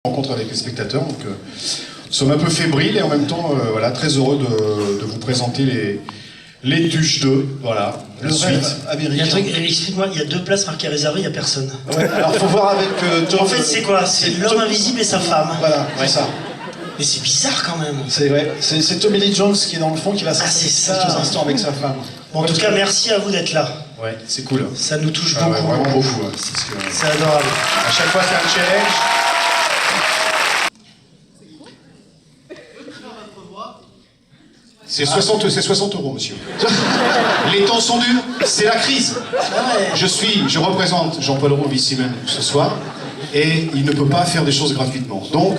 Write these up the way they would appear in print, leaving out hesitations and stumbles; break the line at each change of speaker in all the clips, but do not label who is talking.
Rencontre avec les spectateurs, donc nous sommes un peu fébriles et en même temps voilà, très heureux de vous présenter les Tuches 2, voilà, la suite.
Il y a un truc, explique-moi, il y a 2 places marquées réservées, il n'y a personne.
Ouais, alors faut voir avec Tom.
En fait, c'est quoi? C'est l'homme invisible et sa femme.
Voilà, c'est ça.
Mais c'est bizarre quand même.
C'est vrai. C'est Tommy Lee Jones qui est dans le fond, qui va
c'est ça.
quelques instants avec sa femme.
Bon, en tout cas, merci à vous d'être là.
Ouais, c'est cool.
Ça nous touche
Ah,
beaucoup.
ouais, vraiment beaucoup. Ouais.
C'est adorable.
À chaque fois, c'est un challenge. C'est 60 euros, monsieur. Les temps sont durs, c'est la crise. Je représente Jean-Paul Rouve ici même ce soir, et il ne peut pas faire des choses gratuitement. Donc,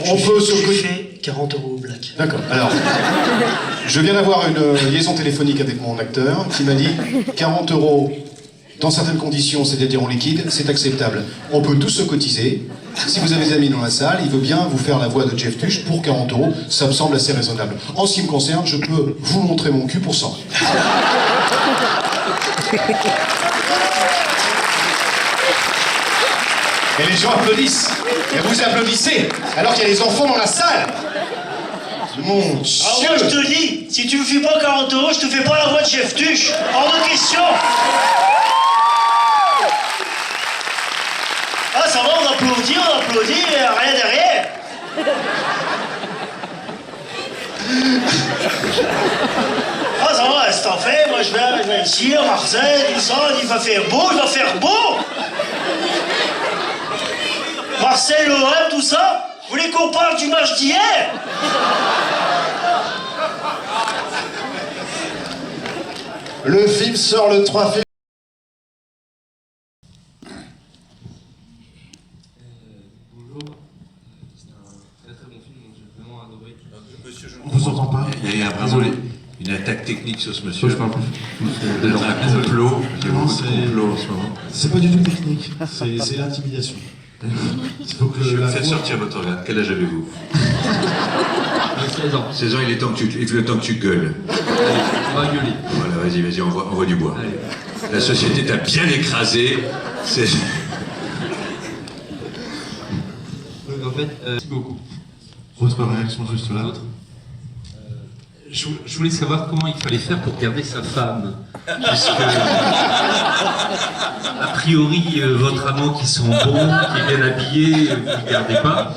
on peut se...
Je fais 40 euros au black.
D'accord. Alors, je viens d'avoir une liaison téléphonique avec mon acteur qui m'a dit 40 euros dans certaines conditions, c'est-à-dire en liquide, c'est acceptable. On peut tous se cotiser. Si vous avez des amis dans la salle, il veut bien vous faire la voix de Jeff Tuche pour 40 euros. Ça me semble assez raisonnable. En ce qui me concerne, je peux vous montrer mon cul pour 100. Et les gens applaudissent. Et vous applaudissez alors qu'il y a des enfants dans la salle. Mon Dieu.
Alors moi je te dis, si tu me fais pas 40 euros, je te fais pas la voix de Jeff Tuche. Hors de question. Ah ça va, on applaudit, rien derrière. Ah ça va, c'est en fait, moi je vais ici, à Marseille, tout ça, il va faire beau, Marseille, l'OM, tout ça. Vous voulez qu'on parle du match d'hier?
Le film sort le 3 février.
Bonjour, c'est un très bon film, donc j'ai vraiment adoré.
Monsieur,
On vous entend pas.
Il y a vraiment une attaque technique sur ce monsieur.
Je parle plus.
Il y a un complot, il y a beaucoup de complots en ce moment.
C'est pas du tout technique, c'est l'intimidation. Il faut que
Faites sortir votre regard. Quel âge avez-vous?
16 ans.
16 ans, il est le temps que tu gueules.
On va gueuler.
Voilà, vas-y, envoie du bois.
Allez.
La société t'a bien écrasé.
Donc en fait, merci beaucoup.
Votre réaction juste là.
Je voulais savoir comment il fallait faire pour garder sa femme. Puisque, a priori, votre amant qui sont bons, qui est bien habillé, vous ne le gardez pas.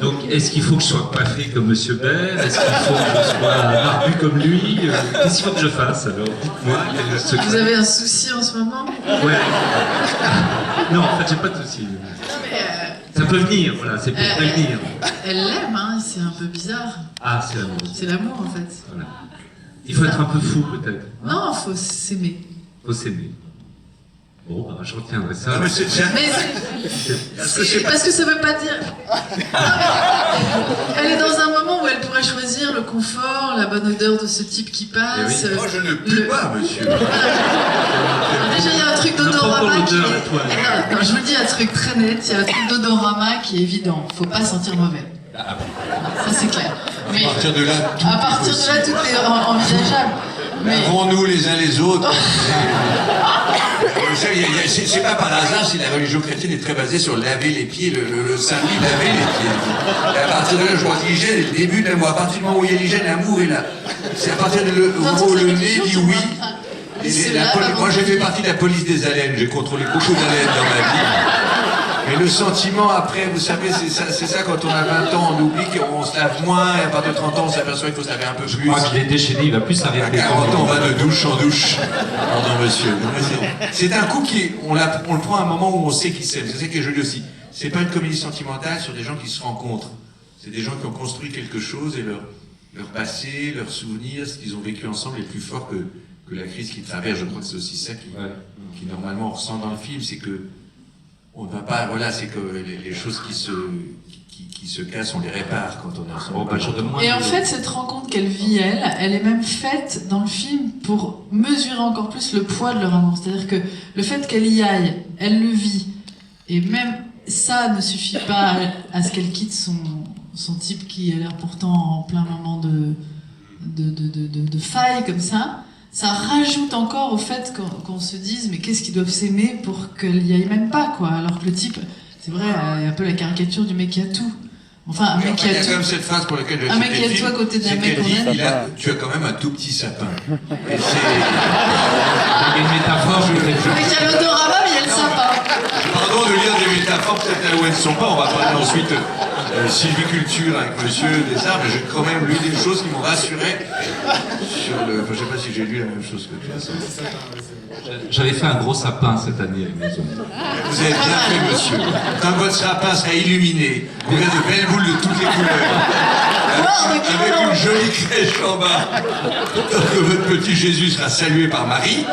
Donc, est-ce qu'il faut que je sois coiffé comme Monsieur Baird? Est-ce qu'il faut que je sois barbu comme lui? Qu'est-ce qu'il faut que je fasse alors? Dites-moi. Quel est le secret?
Vous avez un souci en ce moment?
Ouais. Non, en fait, j'ai pas de souci.
Non, mais
Ça peut venir, voilà, c'est pour prévenir.
elle l'aime, hein, c'est un peu bizarre.
Ah, c'est l'amour.
C'est l'amour en fait.
Voilà. Il faut être un peu fou peut-être.
Non, faut s'aimer.
Faut s'aimer. Bon, bah, je retiendrai ça.
Non, mais c'est déjà...
Mais c'est parce que ça veut pas dire. Elle est dans un moment où elle pourrait choisir le confort, la bonne odeur de ce type qui passe.
Moi, je ne pue pas, monsieur.
Alors, déjà, il y a un truc d'odorama qui est...
l'odeur, la toile.
Non, je vous le dis, un truc très net, il y a un truc d'odorama qui est évident. Faut pas sentir mauvais. Ça, c'est clair. Mais
À partir de là, tout
à partir de là, tout est envisageable. Mais
lavons-nous les uns les autres. C'est pas par hasard si la religion chrétienne est très basée sur laver les pieds, le saint-lit, laver les pieds. Et à partir de là, je vois que l'hygiène est le début de l'amour. À partir du moment où il y a l'hygiène, l'amour est là. C'est à partir du moment où le nez dit oui. Moi, j'ai fait partie de la police des haleines. J'ai contrôlé beaucoup d'haleines dans ma vie. Et le sentiment après, vous savez, c'est ça quand on a 20 ans, on oublie qu'on se lave moins, et à partir de 30 ans, on s'aperçoit qu'il faut se laver un peu plus.
Moi, qu'il est déchaîné, il va plus
À
s'arrêter.
40 ans, on va de douche en douche. Pardon, monsieur. C'est un coup on le prend à un moment où on sait qu'il s'aime. C'est ça qui est joli aussi. C'est pas une comédie sentimentale sur des gens qui se rencontrent. C'est des gens qui ont construit quelque chose et leur passé, leurs souvenirs, ce qu'ils ont vécu ensemble est plus fort que la crise qu'ils traversent. Je crois que c'est aussi ça qui normalement on ressent dans le film, c'est que on ne va pas, voilà, c'est que les choses qui se cassent, on les répare quand on est ensemble.
Et en fait, cette rencontre qu'elle vit, elle est même faite dans le film pour mesurer encore plus le poids de leur amour. C'est-à-dire que le fait qu'elle y aille, elle le vit, et même ça ne suffit pas à ce qu'elle quitte son type qui a l'air pourtant en plein moment de faille comme ça. Ça rajoute encore au fait qu'on se dise mais qu'est-ce qu'ils doivent s'aimer pour qu'elle y aille même pas, quoi. Alors que le type, c'est vrai, il y a un peu la caricature du mec qui a tout. Enfin, un mec qui
Il y
a
a quand même
tout.
cette phrase pour laquelle j'ai
Un mec
cité
qui a
le
tout
film,
à côté d'un
c'est
mec
qu'elle dit,
qu'on aime.
tu as quand même un tout petit sapin. Et c'est...
Il y a une métaphore, je vais
Le mec qui a l'odorama, mais il y a le sapin.
Pardon de lire des métaphores peut-être là où elles ne sont pas. On va parler ensuite sylviculture avec monsieur des arbres. J'ai quand même lu des choses qui m'ont rassuré sur le... Enfin, je ne sais pas si j'ai lu la même chose que toi.
J'avais fait un gros sapin cette année à la maison.
Vous avez bien fait, monsieur. Quand votre sapin sera illuminé, vous verrez de belles boules de toutes les couleurs. Avec une jolie crèche en bas. Tant que votre petit Jésus sera salué par Marie,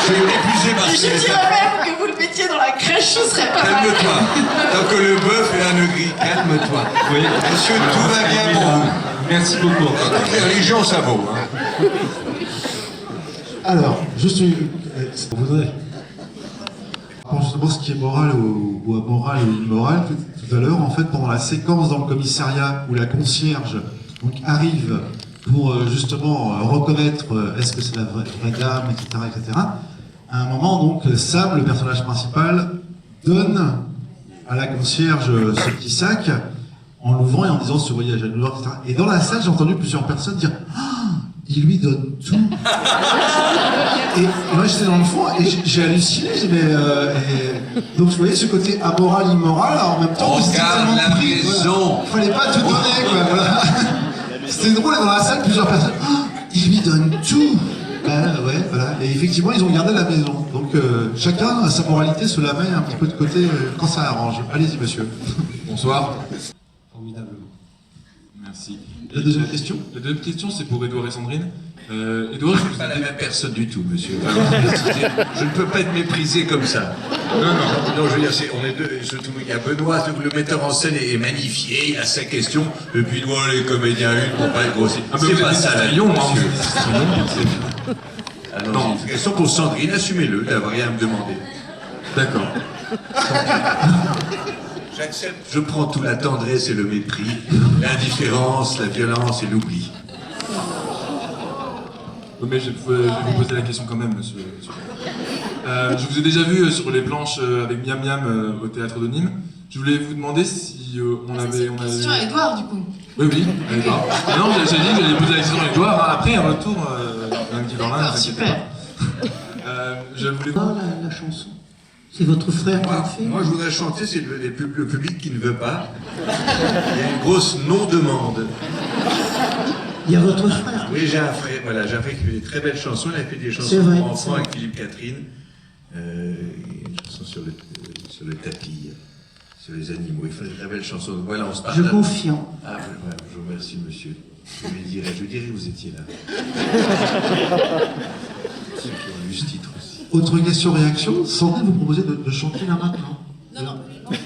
je vais m'épuiser par
Et
ce
je
message.
dirais même que vous le mettiez dans la crèche, ce serait pas mal.
Calme-toi. Tant que le bœuf est un gris, calme-toi.
Oui.
Monsieur, tout va bien pour vous.
Merci beaucoup.
Toutes les religions, ça vaut. Hein.
Alors, juste une... On voudrait... Pour justement ce qui est moral ou amoral ou immoral, tout à l'heure, en fait, pendant la séquence dans le commissariat où la concierge donc, arrive pour justement reconnaître est-ce que c'est la vraie dame, etc., etc., à un moment, donc, Sam, le personnage principal, donne à la concierge ce petit sac en l'ouvrant et en disant ce voyage à New York, etc. Et dans la salle, j'ai entendu plusieurs personnes dire ah, il lui donne tout. Et moi j'étais dans le fond et j'ai halluciné. Donc vous voyez ce côté amoral, immoral, en même temps.
On
c'était
garde
tellement
la
pris,
maison.
Il fallait pas tout donner, quoi. Voilà. C'était drôle, et dans la salle, plusieurs personnes. Ah, il lui donne tout. Ouais, voilà. Et effectivement, ils ont gardé la maison. Donc chacun a sa moralité, se la met un petit peu de côté quand ça arrange. Allez-y, monsieur.
Bonsoir. Formidablement. Merci.
La deuxième question ?
La deuxième question, c'est pour Édouard et Sandrine. Édouard, je vous
Pas
ai
la
dit...
même personne du tout, monsieur. Je ne peux pas être méprisé comme ça.
Non.
Non, je veux dire, on est deux, surtout, il y a Benoît, le metteur en scène est magnifié, il a sa question, et puis nous, les comédiens, une, pour pas être grossier. C'est pas ça, la
Lyon,
monsieur.
hein.
Non, c'est une question pour Sandrine, assumez-le, d'avoir rien à me demander.
D'accord.
J'accepte, je prends tout la tendresse et le mépris, l'indifférence, la violence et l'oubli.
Oui, mais je vais vous poser la question quand même, monsieur. Je vous ai déjà vu sur les planches avec Miam Miam au théâtre de Nîmes. Je voulais vous demander si on avait...
C'est une question à Edouard, du coup.
Oui, à Edouard. Non, j'ai dit que j'allais poser la question à Edouard. Hein. Après, un retour, un petit dans
D'accord, super.
Je voulais...
La chanson. C'est votre frère qui l'a fait.
Moi, je voudrais chanter, c'est le public qui ne veut pas. Il y a une grosse non-demande.
Il y a votre frère.
Oui, j'ai un frère, voilà, j'ai un frère qui fait des très belles chansons. Il a fait des
C'est
chansons
vrai,
pour
c'est
enfants
vrai.
avec Philippe Catherine. Une chanson sur le tapis, sur les animaux. Il fait des très belles chansons. Donc voilà, on se partage.
Je confirme.
Ah, voilà, je vous remercie, monsieur. Je lui dirai que vous étiez là. Qui ont lu ce titre aussi.
Autre question-réaction, Sandrine, vous proposez de chanter là maintenant.
Non.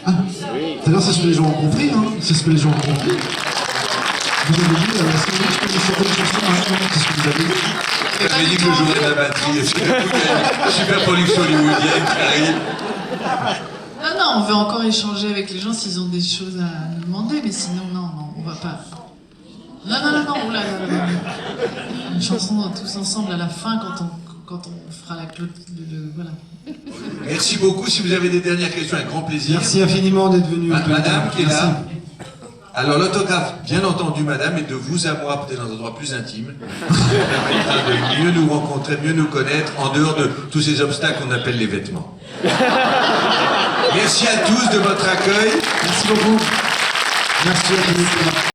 Ah, c'est-à-dire c'est ce que les gens ont compris, hein. C'est ce que les gens ont compris. Vous avez dit, Sandrine, je peux chanter une chanson maintenant, c'est ce que vous avez dit.
J'avais dit que je jouerais de la batterie. Et c'est une super production hollywoodienne qui arrive.
Non, on veut encore échanger avec les gens s'ils ont des choses à nous demander, mais sinon, non, on va pas. Non, oula. Une chanson tous ensemble à la fin quand on fera la clôture. Voilà.
Merci beaucoup. Si vous avez des dernières questions, avec grand plaisir.
Merci infiniment d'être venu.
Madame qui est
Merci.
là. Alors l'autographe, bien entendu, madame, et de vous à moi, peut-être dans un endroit plus intime, ça permettra de mieux nous rencontrer, mieux nous connaître, en dehors de tous ces obstacles qu'on appelle les vêtements. Merci à tous de votre accueil.
Merci beaucoup. Merci à tous.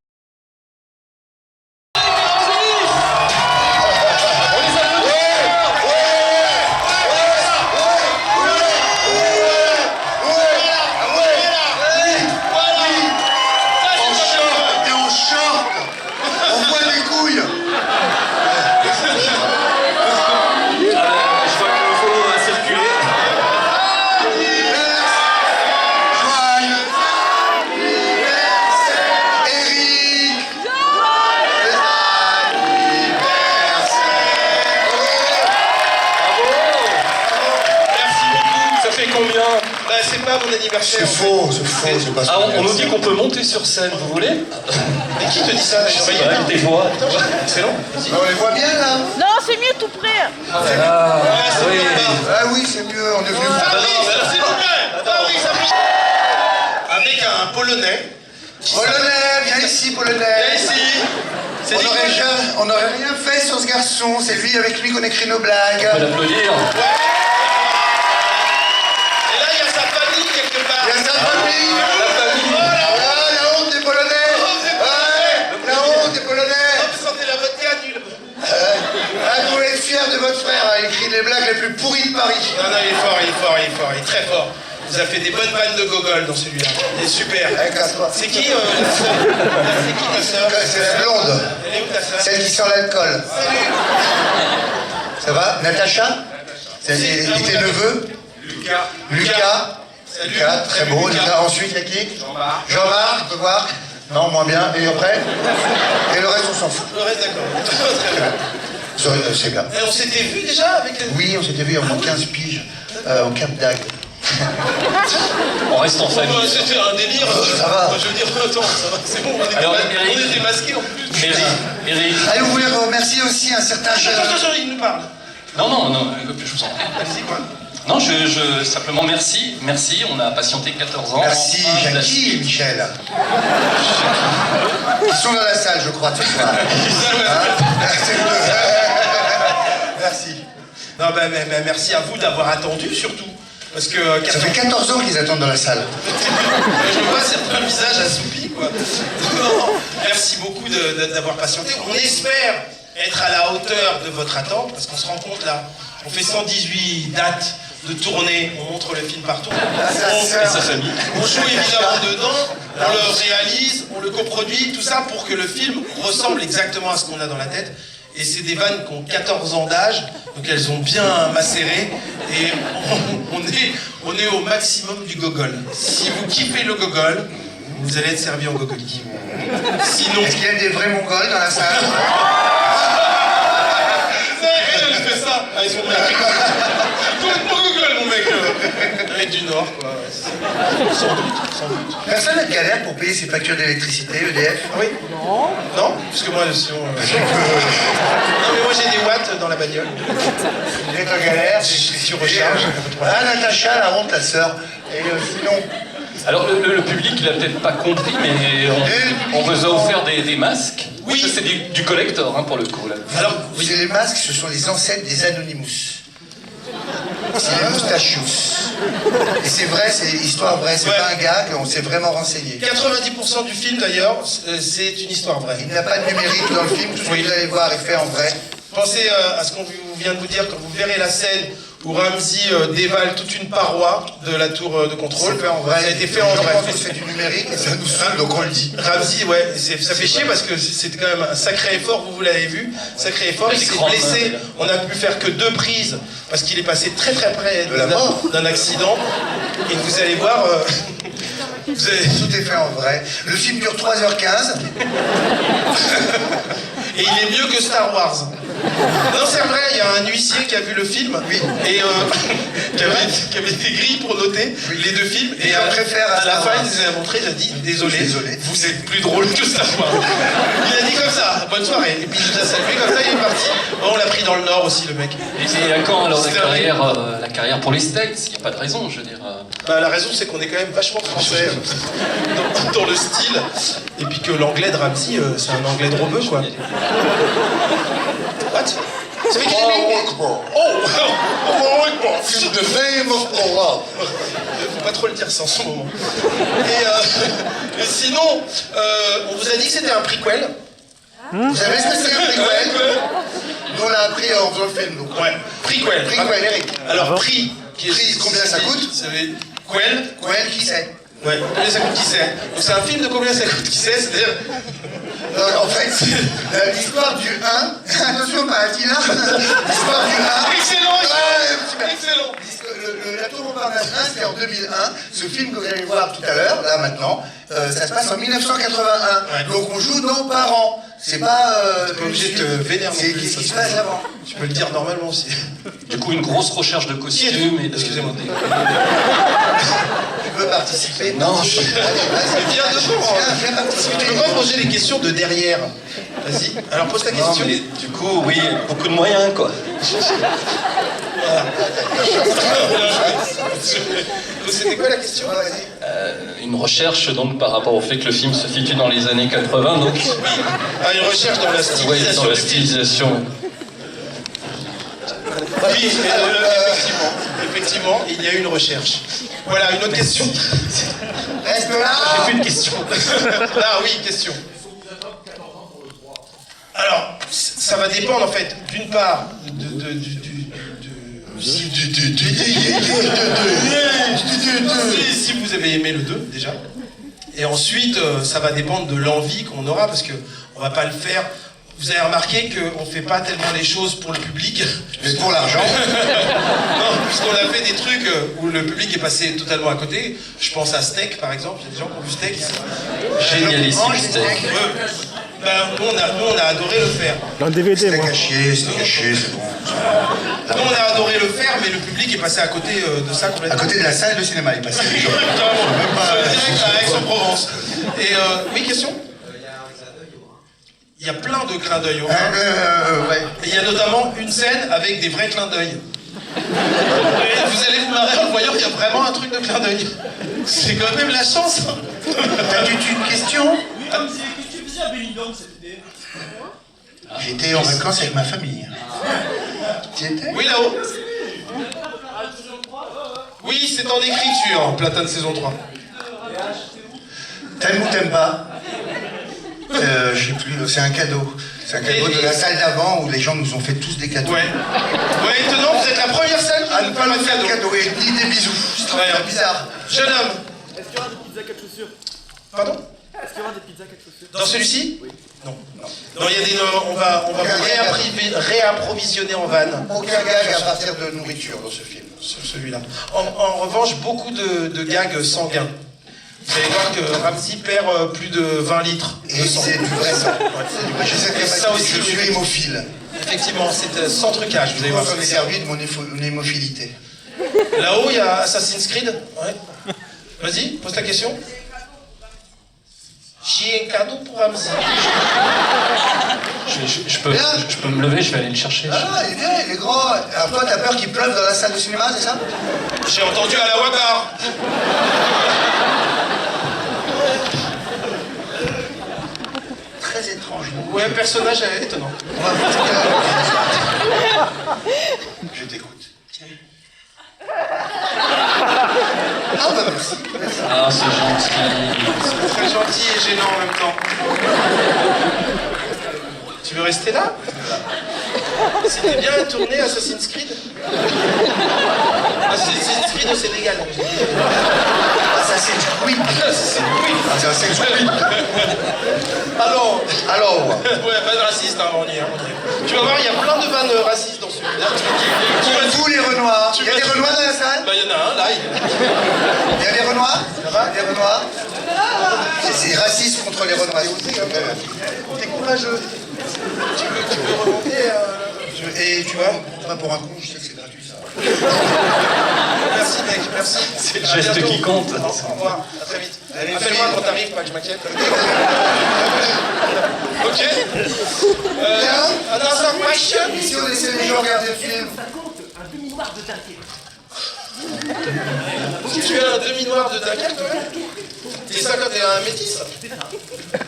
C'est pas mon anniversaire.
C'est faux, c'est pas ça.
Ah, on nous dit qu'on peut monter sur scène, vous voulez? Mais qui te dit ça? Je sais pas, des voix. Excellent.
On les voit bien là.
Non, c'est mieux tout près.
Ah oui, c'est mieux, on est venu.
Avec un Polonais
Polonais, viens ici, Polonais.
Viens ici. C'est
On n'aurait rien fait sur ce garçon. C'est avec lui qu'on écrit nos blagues.
On peut l'applaudir.
Ouais.
Et là, il y a sa famille quelque part.
Il y a sa famille.
La famille.
Ah, la honte des Polonais. Ouais, la honte des Polonais.
Vous sentez la vodka nulle.
Ah, vous pouvez être fiers de votre frère. Il écrit les blagues les plus pourries de Paris.
Non, il est fort, il est très fort. Vous avez fait des bonnes vannes de gogol dans celui-là. Il est super. C'est qui la sœur? C'est qui ta sœur?
C'est la blonde.
Elle est où ta sœur?
Celle qui sent l'alcool.
Salut.
Ça va? Natacha? C'est tes neveux?
Lucas.
Lucas.
Salut.
Lucas, très beau.
Lucas.
Ensuite, il y a qui?
Jean-Marc.
Jean-Marc, on peut voir? Non, moins bien. Et après? Et le reste, on s'en fout.
Le reste, d'accord. Très bien.
C'est bien.
Et on s'était vu déjà avec les...
Oui, on s'était vu il y a au moins 15 piges au Cap d'Agde.
On reste en famille. C'était un délire.
Ça va.
Je veux dire, attends, ça va, c'est bon. On était masqués en plus. Eric.
Allez, vous voulez remercier aussi un certain jeune...
Attends, il nous parle.
Non, je vous en prie.
Allez-y, quoi.
Non, simplement merci, on a patienté 14 ans.
Merci, Jackie et Michel. Ils sont dans la salle, je crois, ce soir. Merci.
Non, merci à vous d'avoir attendu, surtout. Parce que...
Ça fait 14 ans qu'ils attendent dans la salle.
Je vois certains visages assoupis, quoi. Non, merci beaucoup d'avoir patienté. On espère être à la hauteur de votre attente, parce qu'on se rend compte, là, on fait 118 dates de tournée, on montre le film partout.
Et sa famille.
On joue évidemment dedans, on le réalise, on le coproduit, tout ça pour que le film ressemble exactement à ce qu'on a dans la tête. Et c'est des vannes qui ont 14 ans d'âge, donc elles ont bien macéré, et on est au maximum du gogol. Si vous kiffez le gogol, vous allez être servi en gogoli. Sinon...
Est-ce qu'il y a des vrais mongols dans la salle?
Je fais ça. Ah, ils sont complètement gogol, mon mec. Un mec du Nord, quoi. Sans doute.
Personne n'a de galère pour payer ses factures d'électricité, EDF?
Oui. Non, parce que moi, sinon... Non, mais moi, j'ai des watts dans la bagnole.
Vous êtes en galère?
Je suis sur recharge.
Ah, Natacha, la honte, la sœur. Et sinon...
Alors le public, il a peut-être pas compris, mais on vous a offert des masques.
Oui.
Ça, c'est du collector, hein, pour le coup. Là.
Alors, c'est les masques, ce sont les ancêtres des Anonymous. C'est les moustachios. Et c'est vrai, c'est histoire vraie, c'est pas un gag, on s'est vraiment renseigné.
90% du film, d'ailleurs, c'est une histoire vraie.
Il n'y a pas de numérique dans le film, tout ce que vous allez voir est fait en vrai.
Pensez à ce qu'on vient de vous dire quand vous verrez la scène où Ramsey dévale toute une paroi de la tour de contrôle.
C'est fait en vrai.
Ça a été fait en vrai.
Je pense que c'est du numérique et ça nous saoule, donc on le dit.
Ramsey, ouais, ça fait chier parce que c'était quand même un sacré effort, vous l'avez vu, sacré effort, il s'est blessé, on a pu faire que 2 prises parce qu'il est passé très près d'un accident, et vous allez voir...
Tout est fait en vrai. Le film dure 3h15.
Et il est mieux que Star Wars. Non, c'est vrai, il y a un huissier qui a vu le film,
oui.
Et qui avait des grilles pour noter les 2 films, et
on préfère
à la fin il nous a montré, il a dit désolé, vous êtes plus drôle que Star Wars. Il a dit comme ça, bonne soirée, et puis il nous a salué comme ça, il est parti. Bon, on l'a pris dans le Nord aussi, le mec.
Et à quand alors la carrière pour les States? Il n'y a pas de raison, je veux dire.
Bah, la raison, c'est qu'on est quand même vachement français dans le style, et puis que l'anglais de Ramsey, c'est un anglais de robeux, quoi. What? C'est qui
C'est the name of Allah.
Faut pas trop le dire ça en ce moment. Et sinon, on vous a dit que c'était un prequel.
Vous savez ce que c'est un prequel? Nous on l'a appris en faisant le film. Donc.
Ouais, prequel.
Prequel, Eric.
Alors, prix,
combien ça coûte?
Vous savez, quel?
Quel, qui c'est?
Ouais, combien ça coûte, qui c'est? Donc c'est un film de combien ça coûte, qui c'est? C'est-à-dire...
En fait, l'histoire du 1, attention pas Attila, l'histoire du 1...
Excellent.
La Tour Montparnasse 1, c'était en 2001. Ce film que vous allez voir tout à l'heure, là maintenant, ça se passe en 1981. Donc on joue nos parents. C'est pas...
T'es pas obligé de te vénérer non plus.
C'est ce qui se passe avant.
Tu peux le dire normalement aussi.
Du coup, une grosse recherche de costumes et de...
Excusez-moi.
Tu veux participer?
Non, je...
Allez, vas-y.
Viens devant.
Viens participer.
Tu peux pas poser les questions de derrière. Vas-y. Alors pose ta question.
Non, mais du coup, oui, beaucoup de moyens, quoi.
C'était quoi la question?
Une recherche donc par rapport au fait que le film se situe dans les années 80, donc...
Ah, une recherche dans la stylisation.
Oui, dans la
du film.
stylisation.
Oui, effectivement, il y a eu une recherche. Voilà, une autre question.
Reste là.
J'ai plus de questions. Ah oui, question. Alors, ça va dépendre en fait, d'une part, si vous avez aimé le 2 déjà. Et ensuite, ça va dépendre de l'envie qu'on aura, parce que on va pas le faire. Vous avez remarqué qu'on ne fait pas tellement les choses pour le public,
Mais pour l'argent.
non, puisqu'on a fait des trucs où le public est passé totalement à côté. Je pense à Steak, par exemple. Il y a des gens qui ont vu Steak ici.
Génialissime Steak.
Ben, nous, on a adoré le faire.
Dans le DVD, c'était caché, c'est bon.
Nous, on a adoré le faire, mais le public est passé à côté de ça complètement.
À côté de la salle de cinéma, il passait.
Même pas direct à Aix-en-Provence. Et oui, question? Il y a plein de clins d'œil au film.
Ouais.
Et il y a notamment une scène avec des vrais clins d'œil. Et vous allez vous marrer en le voyant, il y a vraiment un truc de clin d'œil. C'est quand même la chance.
T'as une question? J'étais en vacances avec ma famille. Tu y étais?
Oui, là-haut. Oui, c'est en écriture, Platane saison 3.
T'aimes ou t'aimes pas? Je sais plus, c'est un cadeau. C'est un cadeau de la salle d'avant où les gens nous ont fait tous des cadeaux.
Ouais. Ouais, étonnant, vous êtes la première salle qui nous parle de cadeau.
Et ni des bisous. C'est très bizarre.
Jeune homme.
Est-ce qu'il y aura des pizzas 4 chaussures?
Pardon?
Est-ce qu'il y aura des pizzas 4 chaussures?
Dans celui-ci? Oui. Non. Non, il y a des. On va vous réapprovisionner en vanne.
Aucun gag à partir de nourriture dans ce film.
Sur celui-là. En revanche, beaucoup de gags sanguins. Vous allez voir que Ramsey perd plus de 20 litres de sang.
C'est du vrai sang. J'ai cette capacité,
ça aussi,
je suis hémophile.
Effectivement, c'est sans trucage, vous allez voir.
Je m'en ai servi de mon hémophilité.
Là-haut, il y a Assassin's Creed. Ouais. Vas-y, pose ta question. J'ai un cadeau pour Ramsey.
Je peux me lever, je vais aller le chercher.
Ah, il est bien, il est grand. Alors toi, t'as peur qu'il pleuve dans la salle de cinéma, c'est ça?
J'ai entendu à la Wakar.
Très étrange.
Ouais, personnage étonnant.
On va vous dire. Je t'écoute. Ah bah merci.
Ah, c'est gentil.
C'est très gentil et gênant en même temps. Tu veux rester là? C'était bien tourné Assassin's Creed? Assassin's Creed au Sénégal.
Assassin's Creed. Assassin's Creed.
Alors,
ouais,
pas de raciste, hein, on y est. Tu vas voir, il y a plein de vannes racistes dans celui-là.
Tous les Renoirs. Il y a des Renoirs dans la salle?
Bah, il y en a un, là.
Il y a des Renoirs? Ça va? Il y a des Renoirs? C'est raciste contre les Renoirs. T'es courageux. Tu peux remonter. Et tu vois, pas pour un con, je sais que c'est gratuit ça.
Merci mec, merci.
C'est le geste qui compte.
Au revoir, à très vite. Appelle-moi quand t'arrives, pas que je m'inquiète. Ok. Another question.
Si on laissait les gens regarder le film.
Un demi-noir de Dunkerque.
Tu as un demi-noir de Dunkerque, toi? T'es ça quand t'es un métis?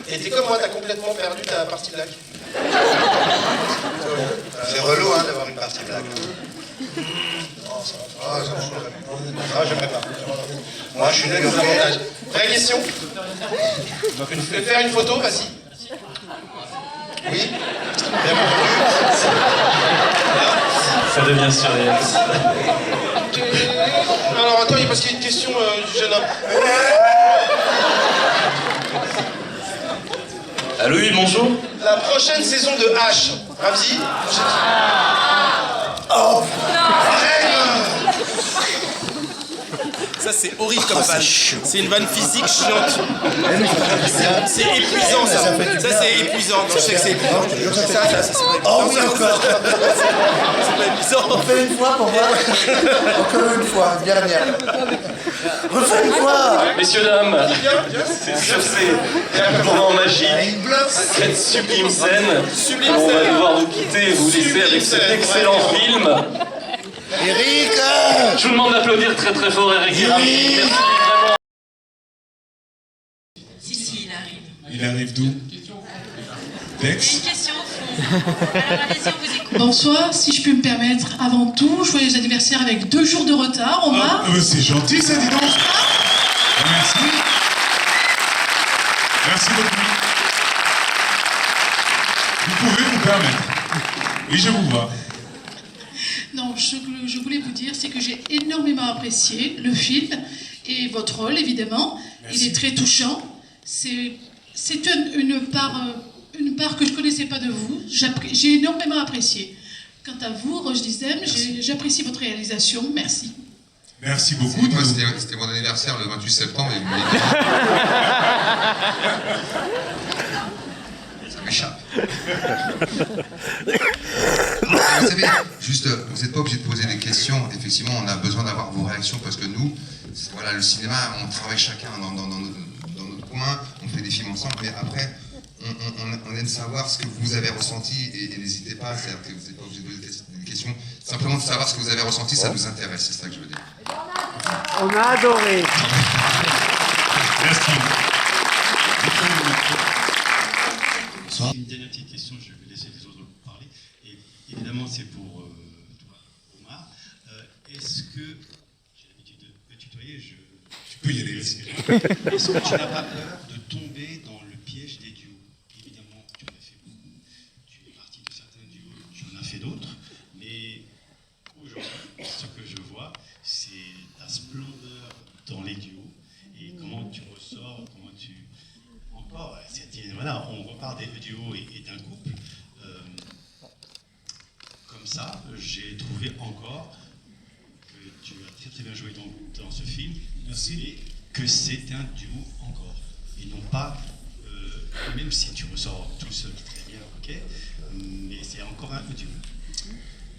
Et t'es comme moi, t'as complètement perdu ta partie blague.
C'est relou hein, d'avoir une partie blague. J'aimerais pas. Moi, je suis nul au montage.
Vraie question? Faire une photo, vas-y. Oui? Bien entendu.
Ça devient surréel.
Alors attends, parce qu'il y a une question du jeune homme.
Allô, oui, bonjour.
La prochaine saison de H, Ramsey.
Oh,
Ça c'est horrible comme vanne. C'est une vanne physique chiante. C'est épuisant ça. Ça c'est épuisant. Je sais que c'est épuisant.
Oh oui, encore.
C'est pas épuisant.
On fait une fois pour voir. Encore une fois, dernière. Refais une fois.
Messieurs, dames, c'est sur ces moments magiques, cette sublime scène, on va devoir vous quitter et vous laisser avec cet excellent film.
Eric
Je vous demande d'applaudir très très fort Eric Girardi. Merci vraiment.
Si, il arrive.
Il arrive d'où?
Il y a
Dex?
une question au fond. Alors allez-y, on vous écoute.
Bonsoir, si je puis me permettre, avant tout, joyeux anniversaire avec 2 jours de retard, Omar.
C'est gentil ça, dis donc. Merci. Merci beaucoup. Vous pouvez vous permettre. Et je vous vois.
Non, ce que je voulais vous dire, c'est que j'ai énormément apprécié le film et votre rôle, évidemment.
Merci.
Il est très touchant. C'est une part que je ne connaissais pas de vous. J'ai énormément apprécié. Quant à vous, Roche Dizem, j'apprécie votre réalisation. Merci.
Merci beaucoup.
Moi, c'était mon anniversaire le 28 septembre et vous ça m'échappe. Vous savez, juste, vous n'êtes pas obligé de poser des questions. Effectivement, on a besoin d'avoir vos réactions parce que nous, voilà, le cinéma, on travaille chacun dans notre coin, on fait des films ensemble, mais après, on aime savoir ce que vous avez ressenti et n'hésitez pas, c'est-à-dire que vous n'êtes pas obligé de poser des questions. Simplement de savoir ce que vous avez ressenti, ça nous intéresse, c'est ça que je veux dire.
On a adoré.
Merci.
Une dernière petite question, je vais laisser les autres parler. Et évidemment, c'est pour toi, Omar. Est-ce que, j'ai l'habitude de tutoyer,
tu peux y aller.
Est-ce que tu n'as pas peur de tomber dans le piège des duos? Évidemment, tu en as fait beaucoup, tu es parti de certains duos, tu en as fait d'autres, mais aujourd'hui, ce que je vois, c'est ta splendeur dans les duos et comment tu ressors, comment tu... Encore, voilà, on repart des duos et d'un couple. Comme ça, j'ai trouvé encore que tu as très très bien joué dans ce film.
Merci.
Et que c'est un duo encore. Et non pas, même si tu ressors tout seul très bien, ok, mais c'est encore un duo.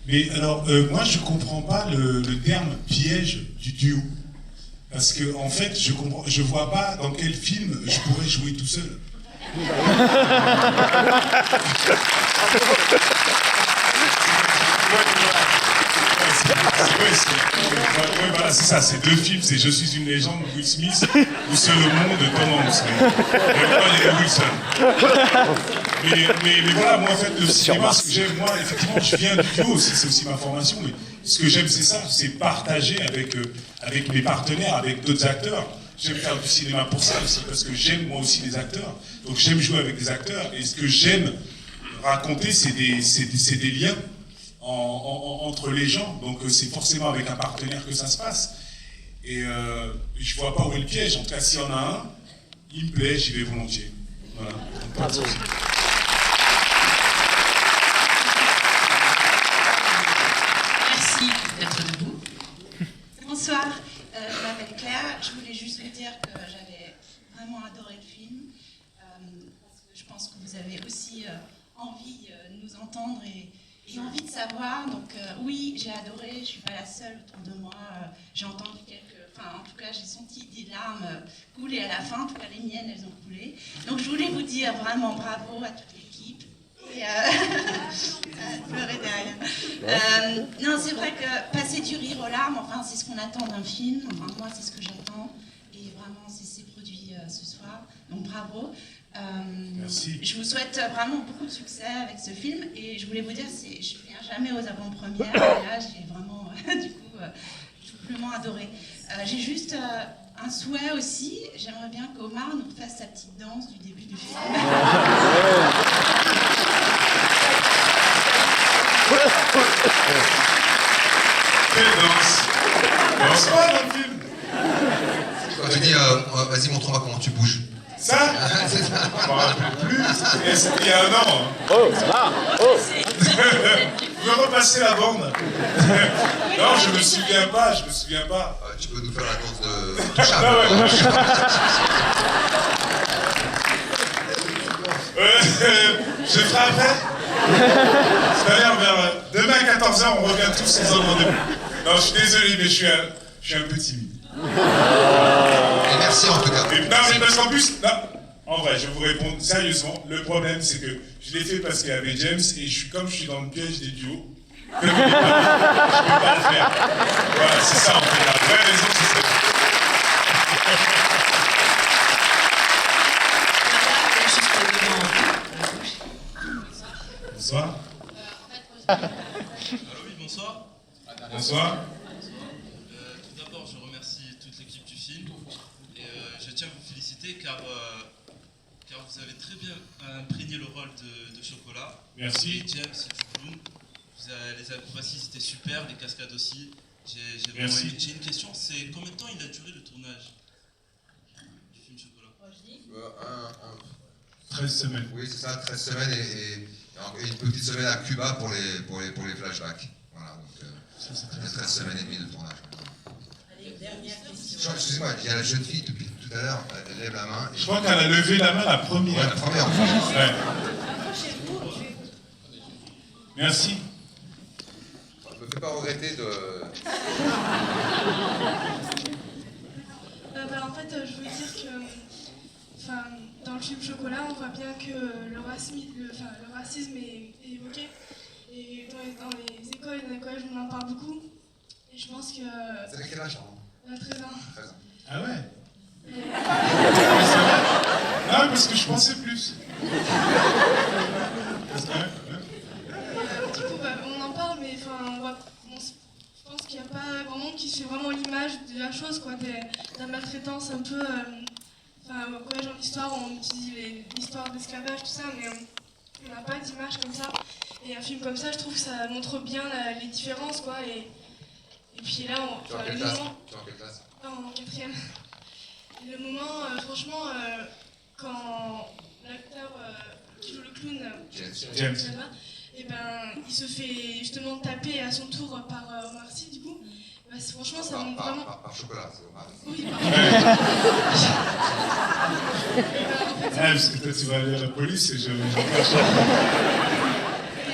Mais alors, moi je comprends pas le terme piège du duo. Parce que en fait, je vois pas dans quel film je pourrais jouer tout seul. Voilà, c'est ça, c'est 2 films, c'est Je suis une légende, Will Smith, ou Seul au monde, Tom Hanks. Et moi, il y a Wilson. Mais voilà, moi en fait, le cinéma, ce que j'aime, moi, effectivement, je viens du duo aussi, c'est aussi ma formation, mais ce que j'aime, c'est ça, c'est partager avec mes partenaires, avec d'autres acteurs. J'aime faire du cinéma pour ça aussi, parce que j'aime moi aussi les acteurs. Donc j'aime jouer avec des acteurs, et ce que j'aime raconter, c'est des liens entre les gens. Donc c'est forcément avec un partenaire que ça se passe. Et je vois pas où est le piège. En tout cas, s'il y en a un, il me plaît, j'y vais volontiers. Voilà. Pas de souci.
Merci d'être debout.
Bonsoir, je m'appelle Claire. Je voulais juste vous dire que j'avais vraiment adoré le film. Parce que je pense que vous avez aussi envie de nous entendre et envie de savoir. Donc oui, j'ai adoré, je ne suis pas la seule autour de moi. J'ai entendu en tout cas, j'ai senti des larmes couler à la fin. En tout cas, les miennes, elles ont coulé. Donc je voulais vous dire vraiment bravo à toute l'équipe. Et pleurer derrière. Non, c'est vrai que passer du rire aux larmes, enfin, c'est ce qu'on attend d'un film. Enfin, moi, c'est ce que j'attends. Et vraiment, c'est produit ce soir. Donc, bravo.
Merci.
Je vous souhaite vraiment beaucoup de succès avec ce film. Et je voulais vous dire, je ne viens jamais aux avant-premières. Et là, j'ai vraiment, du coup, doublement adoré. J'ai juste un souhait aussi. J'aimerais bien qu'Omar nous fasse sa petite danse du début du film.
Quelle danse? Danse pas dans le film.
Quand tu dis, vas-y, montre-moi comment tu bouges.
Ça?
C'est ça.
Je m'en rappelle plus. Il y a un an.
Oh, ça va. Oh.
Vous me repassez la bande. Non, je me souviens pas.
Tu peux nous faire la danse de touchable.
Je ferai après. C'est-à-dire demain à 14h, on revient tous ensemble en début. Non, je suis désolé, mais je suis un peu timide.
Et merci en tout cas.
Non, mais parce qu'en plus, non, en vrai, je vais vous répondre sérieusement. Le problème, c'est que je l'ai fait parce qu'il y avait James et comme je suis dans le piège des duos, Ne me dites pas, je peux pas le faire. Voilà, c'est ça en fait. La vraie raison, c'est ça. Bonsoir.
Allô, oui, bonsoir.
Bonsoir.
Tout d'abord, je remercie toute l'équipe du film et je tiens à vous féliciter car vous avez très bien imprégné le rôle de Chocolat.
Merci.
Et James, c'est du clown. Les acrobaties c'était super, les cascades aussi.
Merci.
J'ai une question, c'est combien de temps il a duré le tournage du film Chocolat?
13 semaines.
Oui, c'est ça, 13 semaines et une petite semaine à Cuba pour les flashbacks. Voilà, donc c'est 13 semaines et demie de tournage. Excusez-moi, il y a la jeune fille depuis tout à l'heure, elle lève la main.
Je crois qu'elle a levé la main la première.
Ouais, la première.
Ouais. Merci.
Ne me fais pas regretter de...
En fait, je voulais dire que dans le film Chocolat, on voit bien que le racisme est évoqué. Et dans les écoles et dans les collèges, on en parle beaucoup. Et je pense que...
C'est à quel âge, pardon?
13 ans.
13 ans.
Ah ouais. Non, parce que je pensais plus.
Du coup, on en parle, mais je pense qu'il n'y a pas grand monde qui fait vraiment l'image de la chose, quoi, de la maltraitance un peu. Au collège en histoire, on utilise l'histoire d'esclavage, tout ça, mais on n'a pas d'image comme ça. Et un film comme ça, je trouve que ça montre bien les différences, quoi. Et puis là,
Tu es en quelle classe?
En 4e. Et le moment, franchement, quand l'acteur qui joue le clown,
James.
et il se fait justement taper à son tour par Omar Sy, du coup. Franchement, ça montre vraiment...
Par Chocolat, c'est Omar.
Oui,
Parce que toi, tu vas aller à la police et je Chocolat.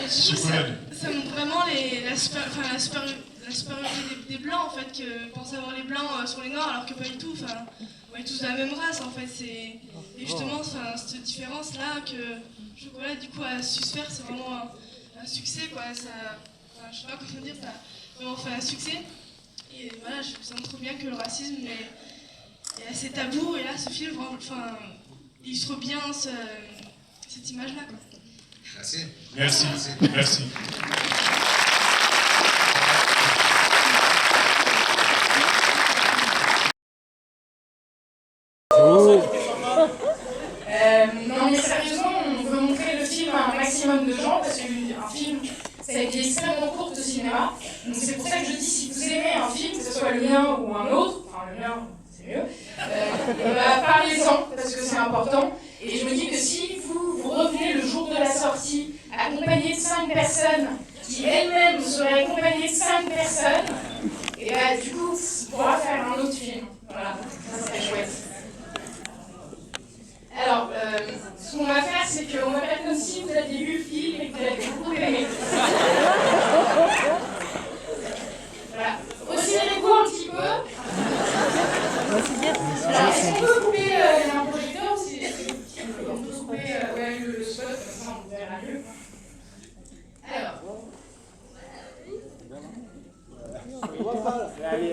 Ça montre vraiment la supériorité des Blancs, en fait, que pensaient avoir les Blancs sur les Noirs, alors que pas du tout. On est tous de la même race, en fait. Et justement, cette différence-là que Chocolat, du coup, a su se faire, c'est vraiment un succès, quoi. Je sais pas comment dire, ça a vraiment fait un succès. Et voilà, ça montre bien que le racisme est assez tabou. Et là, ce film, illustre bien cette image-là, quoi.
Merci.
Merci. Merci.
Non mais sérieusement, on veut montrer le film à un maximum de gens parce qu'un film, ça a été extrêmement court de cinéma. Donc c'est pour ça que je dis, si vous aimez un film, que ce soit le mien ou un autre, enfin le mien c'est mieux, parlez-en parce que c'est important. Et je me dis que si vous revenez le jour de la sortie accompagné de 5 personnes qui elles-mêmes seraient accompagnées de 5 personnes, et du coup on pourra faire un autre film. Voilà, ça serait chouette. Alors, ce qu'on va faire, c'est qu'on va faire comme si vous aviez vu le film et que vous l'avez beaucoup aimé. Voilà. Oscillez-vous un petit peu. Alors, est-ce qu'on peut couper un projecteur aussi? On peut couper le spot, comme ça on verra mieux. Alors.
Allez.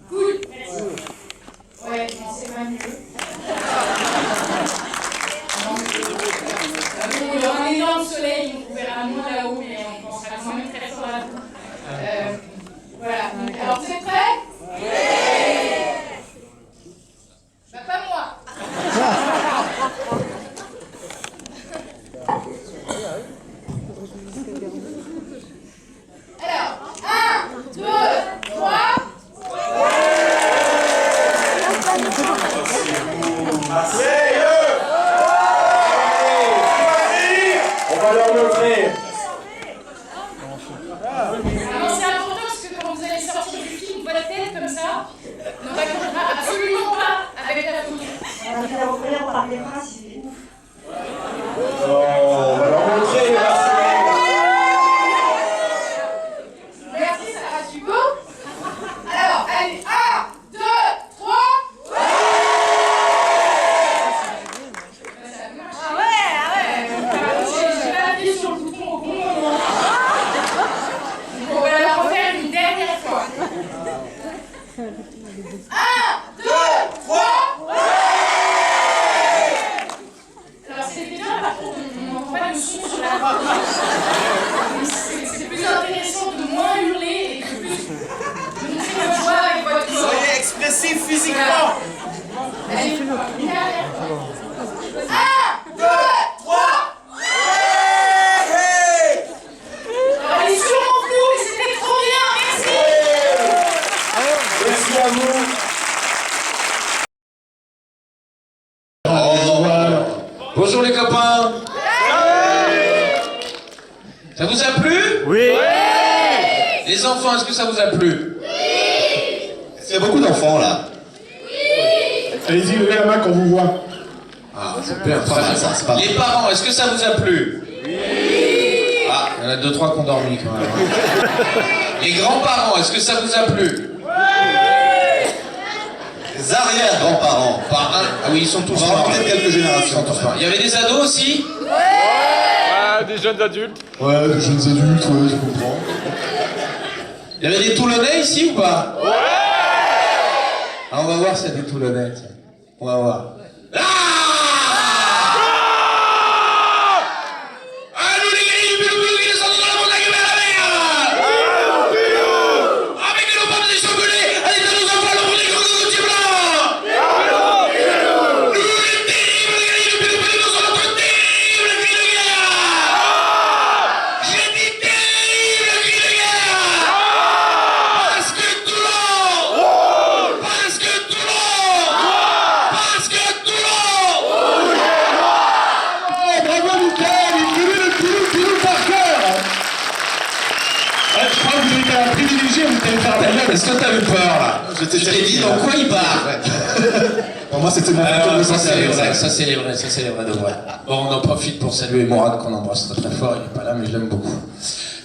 Cool, merci. Ouais, non, c'est pas mieux. Il y aura un énorme soleil, on verra moins là-haut, mais on pensera quand même très fort à vous. Voilà. Alors, vous êtes prêts? Oui. Bah, pas moi. Alors, 1, 2, 3.
On va leur montrer.
C'est important parce que quand vous allez sortir du film, votre tête comme ça ne raccrochera absolument pas avec la photo.
On va faire ouvrir par les bras, c'est ouf. On va leur montrer.
Merci, ça reste du go. Alors, allez, 1, 2, 3. Ah ouais. J'ai pas appuyé sur le bouton au bon moment.
Bonjour les copains. Ça vous a plu?
Oui.
Les enfants, est-ce que ça vous a plu?
Il y a beaucoup d'enfants là. Allez-y, levez la main quand vous voit.
Ah, c'est bien, pas mal, ça, c'est pas mal. Les parents, est-ce que ça vous a plu? Ah, il y en a 2-3 qui ont dormi quand même. Les grands-parents, est-ce que ça vous a plu?
Les arrière-grands-parents.
Ah oui, ils sont tous
morts. On va peut-être quelques générations.
Il y avait des ados aussi?
Ah, des jeunes adultes. Ouais, des jeunes adultes, ouais, je comprends.
Il y avait des Toulonnais ici ou pas? Ouais. Ah, on va voir s'il y a des Toulonnais. Tiens. On va voir. Est-ce que t'as eu peur là? Je t'ai dit dans quoi il part?
Pour moi c'était mon fantôme de
ça c'est les vrais, ça c'est les vrais de vrai. Bon, on en profite pour saluer Morad qu'on embrasse très fort, il est pas là mais je l'aime beaucoup.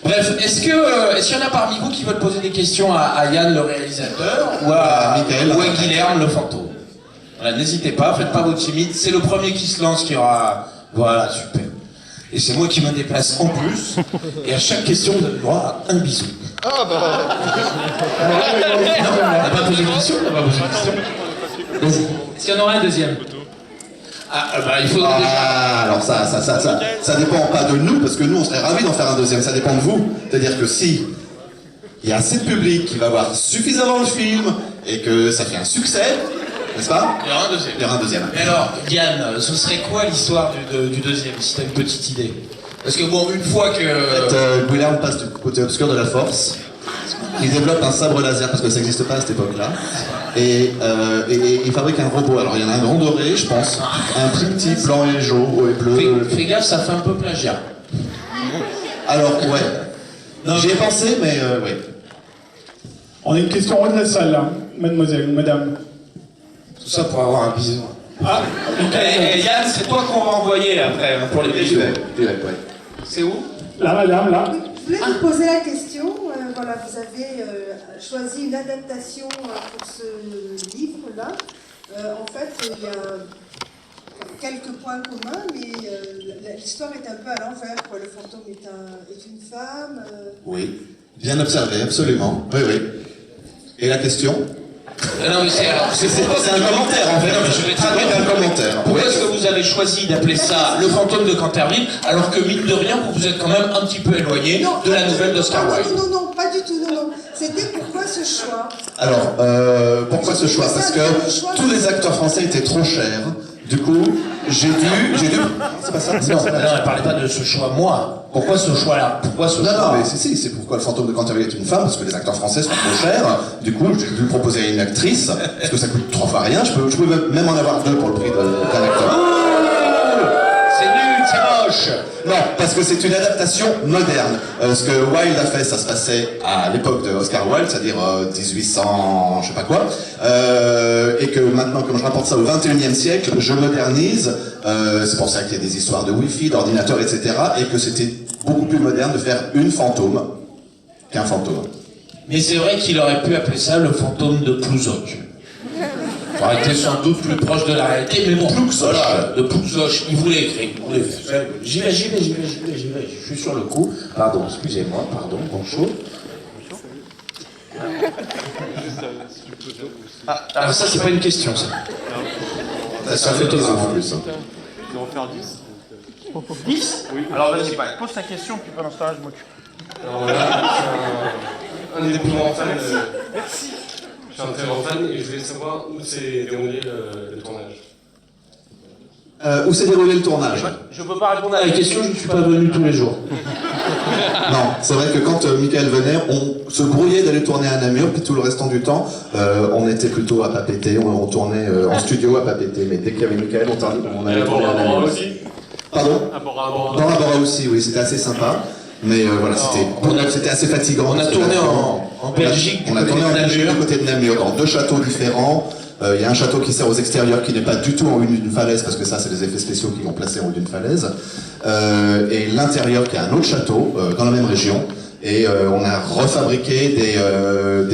Bref, est-ce qu'il y en a parmi vous qui veulent poser des questions à Yann le réalisateur ou à Guilherme le fantôme? Voilà, n'hésitez pas, faites pas vos timides, c'est le premier qui se lance qui aura... Voilà, super. Et c'est moi qui me déplace en plus, et à chaque question vous avez le droit à un bisou.
Ah bah...
Non, on n'a pas posé de question, on n'a pas posé de question. Vas-y. Est-ce qu'il y en aura un deuxième? Il faudra déjà...
alors ça dépend pas de nous, parce que nous on serait ravis d'en faire un deuxième, ça dépend de vous. C'est-à-dire que si il y a assez de public qui va voir suffisamment le film, et que ça fait un succès, n'est-ce pas?
Il y aura un deuxième.
Il y aura un deuxième.
Mais alors, Yann, ce serait quoi l'histoire du deuxième, si t'as une petite idée? Parce que bon, une fois que...
En fait, Guilherme passe du côté obscur de la force. Il développe un sabre laser, parce que ça n'existe pas à cette époque-là. Et il fabrique un robot. Alors il y en a un grand doré, je pense. Un plus petit, blanc et jaune et bleu.
Fais gaffe, ça fait un peu plagiat.
Alors, ouais. J'y ai pensé, mais ouais. On a une question en haut de la salle, là. Mademoiselle, madame.
Tout ça pour avoir un bisou.
Ah,
et Yann, c'est toi qu'on va envoyer après pour les bisous.
Direct, ouais.
C'est où?
Là, madame, là.
Je voulais vous poser la question. Voilà, vous avez choisi une adaptation pour ce livre-là. En fait, il y a quelques points communs, mais l'histoire est un peu à l'envers. Le fantôme est une femme.
Oui, bien observé, absolument. Oui, oui. Et la question?
Non, mais c'est
un commentaire en fait.
Non, mais je vais traduire
un commentaire.
Pourquoi est-ce que vous avez choisi d'appeler ça le fantôme de Canterville, alors que mine de rien, vous vous êtes quand même un petit peu éloigné de la nouvelle d'Oscar Wilde?
Non, pas du tout, non. C'était pourquoi ce choix?
Alors, pourquoi ce choix? Parce que tous les acteurs français étaient trop chers. Du coup, j'ai dû... C'est pas ça?
Non, elle parlait pas de ce choix, moi. Pourquoi ce choix-là? Pourquoi ce choix?
Non, mais c'est pourquoi le fantôme de Canterville est une femme, parce que les acteurs français sont trop chers. Du coup, j'ai dû proposer à une actrice, parce que ça coûte 3 fois rien. Je peux même en avoir 2 pour le prix d'un acteur.
C'est nul, c'est moche.
Non, parce que c'est une adaptation moderne. Ce que Wilde a fait, ça se passait à l'époque de Oscar Wilde, c'est-à-dire 1800, je sais pas quoi. Et que maintenant, comme je rapporte ça au 21e siècle, je modernise. C'est pour ça qu'il y a des histoires de Wi-Fi, d'ordinateurs, etc. Et que c'était beaucoup plus moderne de faire une fantôme qu'un fantôme.
Mais c'est vrai qu'il aurait pu appeler ça le fantôme de Plouzoc. Ça aurait été sans doute plus proche de la réalité, mais bon, de Plouzoc, il voulait écrire. J'y vais, je suis sur le coup. Pardon, excusez-moi, pardon, bonjour. Alors ça, c'est pas une question, ça.
Ça fait plaisir en plus. Tu vas en faire 10
10?
Oui.
Alors vas-y, pose ta question, puis pendant ce temps-là, je m'occupe. Alors voilà, un des plus grands fans. Merci. Je suis un très grand fan et je voulais savoir où s'est déroulé le tournage.
Où s'est déroulé le tournage?
Je peux pas répondre à la question, je ne suis pas venu tous les jours.
Non, c'est vrai que quand Michael venait, on se brouillait d'aller tourner à Namur, puis tout le restant du temps, on était plutôt à Papeete, on tournait en studio à Papeete, mais dès qu'il y avait Michael, on allait tourner à Namur. Pardon? Dans la Bora aussi, oui, c'était assez sympa. Mais voilà, c'était assez fatigant.
On a tourné en Belgique,
on a tourné en Belgique du côté de Namur, dans 2 châteaux différents. Il y a un château qui sert aux extérieurs qui n'est pas du tout en haut d'une falaise, parce que ça, c'est des effets spéciaux qui l'ont placé en haut d'une falaise. Et l'intérieur qui est un autre château, dans la même région. Et on a refabriqué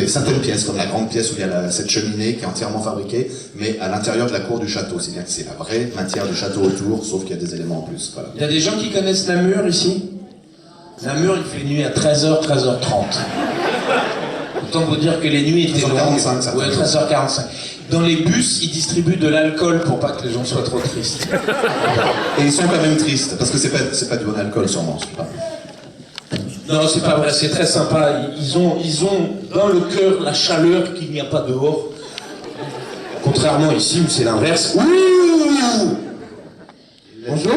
certaines pièces, comme la grande pièce où il y a cette cheminée qui est entièrement fabriquée, mais à l'intérieur de la cour du château. C'est-à-dire que c'est la vraie matière du château autour, sauf qu'il y a des éléments en plus. Voilà.
Il y a des gens qui connaissent Namur ici? Namur, il fait nuit à 13h, 13h30. Autant vous dire que les nuits étaient longues.
13h45, ça.
Ouais, 13h45. Dans les bus, ils distribuent de l'alcool pour pas que les gens soient trop tristes.
Et ils sont quand même tristes, parce que c'est pas du bon alcool sûrement.
Non, c'est pas vrai, c'est très sympa. Ils ont dans le cœur la chaleur qu'il n'y a pas dehors. Contrairement ici où c'est l'inverse. Ouh! Bonjour.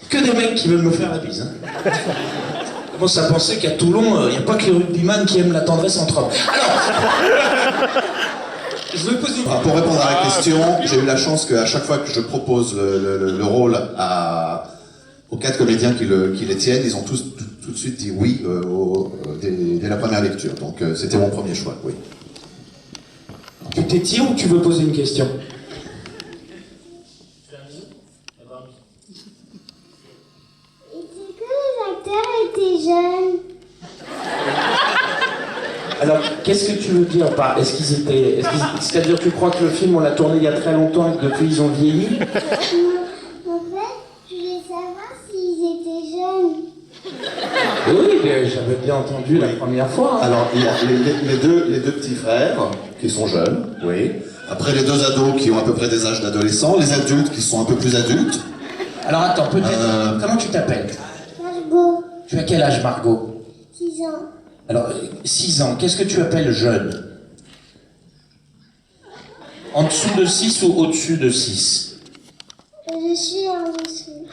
Que des mecs qui veulent me faire la bise. Hein. Je commence à penser qu'à Toulon, il n'y a pas que les rugbyman qui aiment la tendresse entre hommes. Alors, je veux poser...
Pour répondre à la question, j'ai eu la chance qu'à chaque fois que je propose le rôle aux 4 comédiens qui les tiennent, ils ont tous tout de suite dit oui dès la première lecture. Donc c'était mon premier choix, oui.
Tu t'étires ou tu veux poser une question?
Était jeune.
Alors, qu'est-ce que tu veux dire par est-ce qu'ils étaient... C'est-à-dire, tu crois que le film, on l'a tourné il y a très longtemps et que depuis, ils ont vieilli?
En fait, je voulais savoir s'ils étaient jeunes.
Oui, mais j'avais bien entendu la première fois.
Alors, il y a les deux petits frères qui sont jeunes, oui. Après, les 2 ados qui ont à peu près des âges d'adolescents, les adultes qui sont un peu plus adultes.
Alors, attends, peut-être... Comment tu t'appelles?
Margot.
Tu as quel âge, Margot?
6 ans.
Alors, 6 ans, qu'est-ce que tu appelles jeune? En dessous de 6 ou au-dessus de 6?
Je suis en dessous.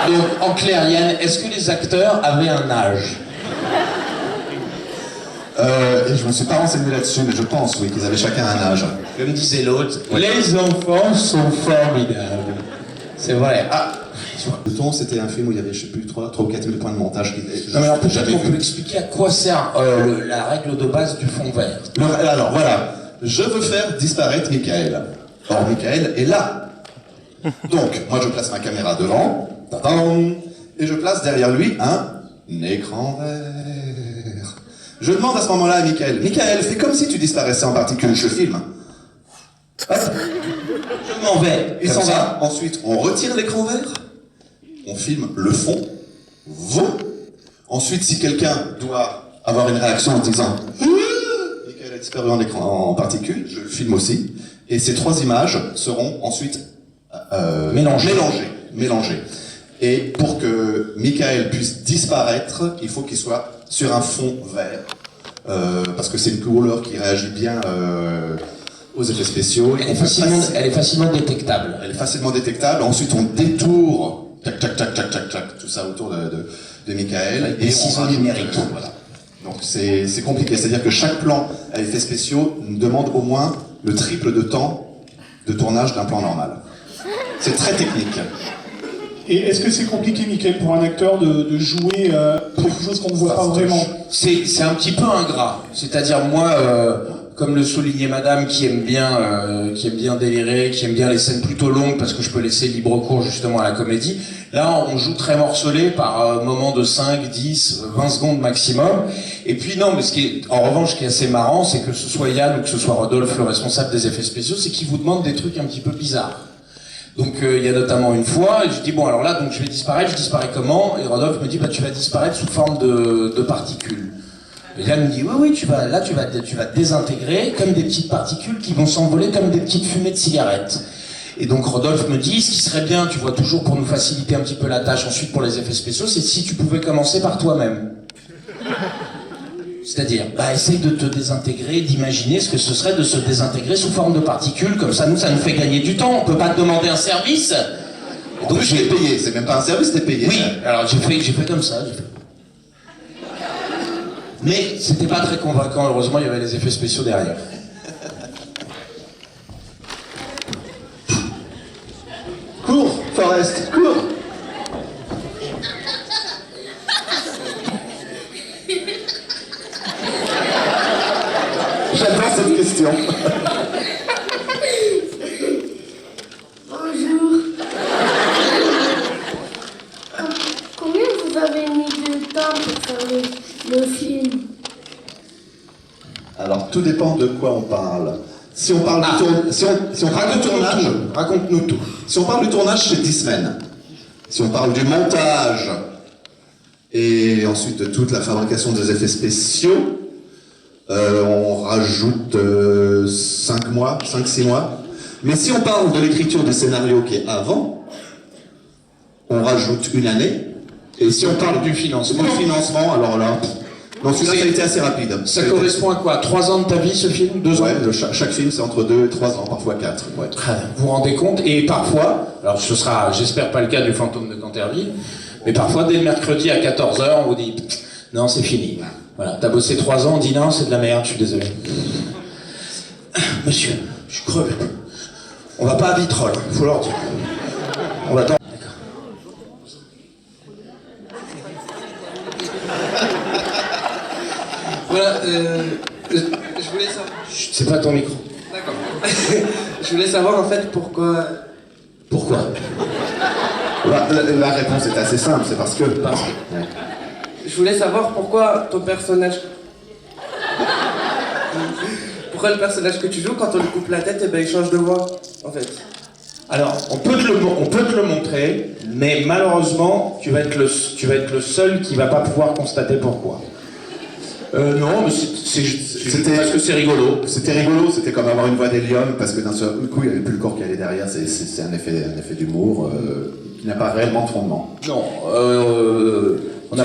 Donc, en clair, Yann, est-ce que les acteurs avaient un âge?
Je me suis pas renseigné là-dessus, mais je pense, oui, qu'ils avaient chacun un âge.
Comme disait l'autre, les enfants sont formidables. C'est vrai. Ah,
Le Ton, c'était un film où il y avait, je sais plus, 3 ou 4 000 points de montage.
Non, mais alors peut-être qu'on peut expliquer à quoi sert la règle de base du fond vert.
Alors voilà, je veux faire disparaître Michael. Or, Michael est là. Donc, moi je place ma caméra devant, tadam, et je place derrière lui un écran vert. Je demande à ce moment-là à Michael, Michael, fais comme si tu disparaissais en particules, je filme. Hop.
Je m'en vais.
Il s'en va. Ensuite, on retire l'écran vert. On filme le fond. Ensuite, si quelqu'un doit avoir une réaction en disant Michael a disparu en particules, je le filme aussi. Et ces 3 images seront ensuite mélangées. Et pour que Michael puisse disparaître, il faut qu'il soit sur un fond vert. Parce que c'est une couleur qui réagit bien aux effets spéciaux.
Elle est facilement détectable.
Elle est facilement détectable. Ensuite, on détourne tac, tout ça autour de Michael. Et on rajoute, voilà. Donc c'est compliqué. C'est-à-dire que chaque plan à effets spéciaux nous demande au moins le triple de temps de tournage d'un plan normal. C'est très technique.
Et est-ce que c'est compliqué, Michael, pour un acteur de jouer quelque chose qu'on ne voit pas vraiment?
C'est un petit peu ingrat. C'est-à-dire moi, comme le soulignait Madame, qui aime bien délirer, qui aime bien les scènes plutôt longues parce que je peux laisser libre cours justement à la comédie. Là, on joue très morcelé par moments de 5, 10, 20 secondes maximum. Et puis non, mais en revanche, ce qui est assez marrant, c'est que ce soit Yann ou que ce soit Rodolphe, le responsable des effets spéciaux, c'est qu'il vous demande des trucs un petit peu bizarres. Donc il y a notamment une fois, et je dis bon alors là, donc je vais disparaître, je disparais comment? Et Rodolphe me dit bah tu vas disparaître sous forme de particules. Et Yann me dit oui, tu vas désintégrer comme des petites particules qui vont s'envoler comme des petites fumées de cigarettes. Et donc Rodolphe me dit, ce qui serait bien, tu vois, toujours pour nous faciliter un petit peu la tâche ensuite pour les effets spéciaux, c'est si tu pouvais commencer par toi-même. C'est-à-dire, essaye de te désintégrer, d'imaginer ce que ce serait de se désintégrer sous forme de particules, comme ça nous fait gagner du temps, on peut pas te demander un service.
Donc je l'ai payé, c'est même pas un service, t'es payé.
Oui, alors j'ai fait comme ça. Mais c'était pas très convaincant, heureusement, il y avait les effets spéciaux derrière.
Cours, Forrest, cours. J'adore cette question.
Bonjour. Combien vous avez mis de temps pour faire le film?
Alors, tout dépend de quoi on parle. Si on parle si on parle du tournage,
raconte-nous tout.
Si on parle du tournage, c'est 10 semaines. Si on parle du montage et ensuite de toute la fabrication des effets spéciaux, on rajoute 5 mois, 5-6 mois. Mais si on parle de l'écriture du scénario qui est avant, on rajoute 1 année. Et si on parle du financement, alors là... Donc celui-là, ça a été assez rapide.
Ça correspond à quoi? 3 ans de ta vie, ce film? 2 ans?
Ouais, chaque film, c'est entre 2 et 3 ans, parfois 4. Ouais.
Vous vous rendez compte? Et parfois, alors ce sera, j'espère pas le cas du fantôme de Canterville, mais parfois, dès le mercredi à 14h, on vous dit « Non, c'est fini. Voilà, t'as bossé 3 ans, on dit « Non, c'est de la merde, je suis désolé. » Monsieur, je suis crevé. On va pas à Vitrolles, faut leur dire. On va attendre.
Voilà, je voulais savoir...
Chut, c'est pas ton micro.
D'accord. Je voulais savoir en fait pourquoi...
Pourquoi?
La réponse est assez simple, c'est parce que... Ouais.
Je voulais savoir pourquoi ton personnage... Pourquoi le personnage que tu joues, quand on lui coupe la tête, eh ben, il change de voix, en fait.
Alors, on peut te le montrer, mais malheureusement, tu vas être le seul qui va pas pouvoir constater pourquoi. Non, mais c'était parce que c'est rigolo.
C'était rigolo, c'était comme avoir une voix d'hélium, parce que d'un seul coup, il n'y avait plus le corps qui allait derrière, c'est un effet d'humour qui n'a pas réellement de fondement.
Non, on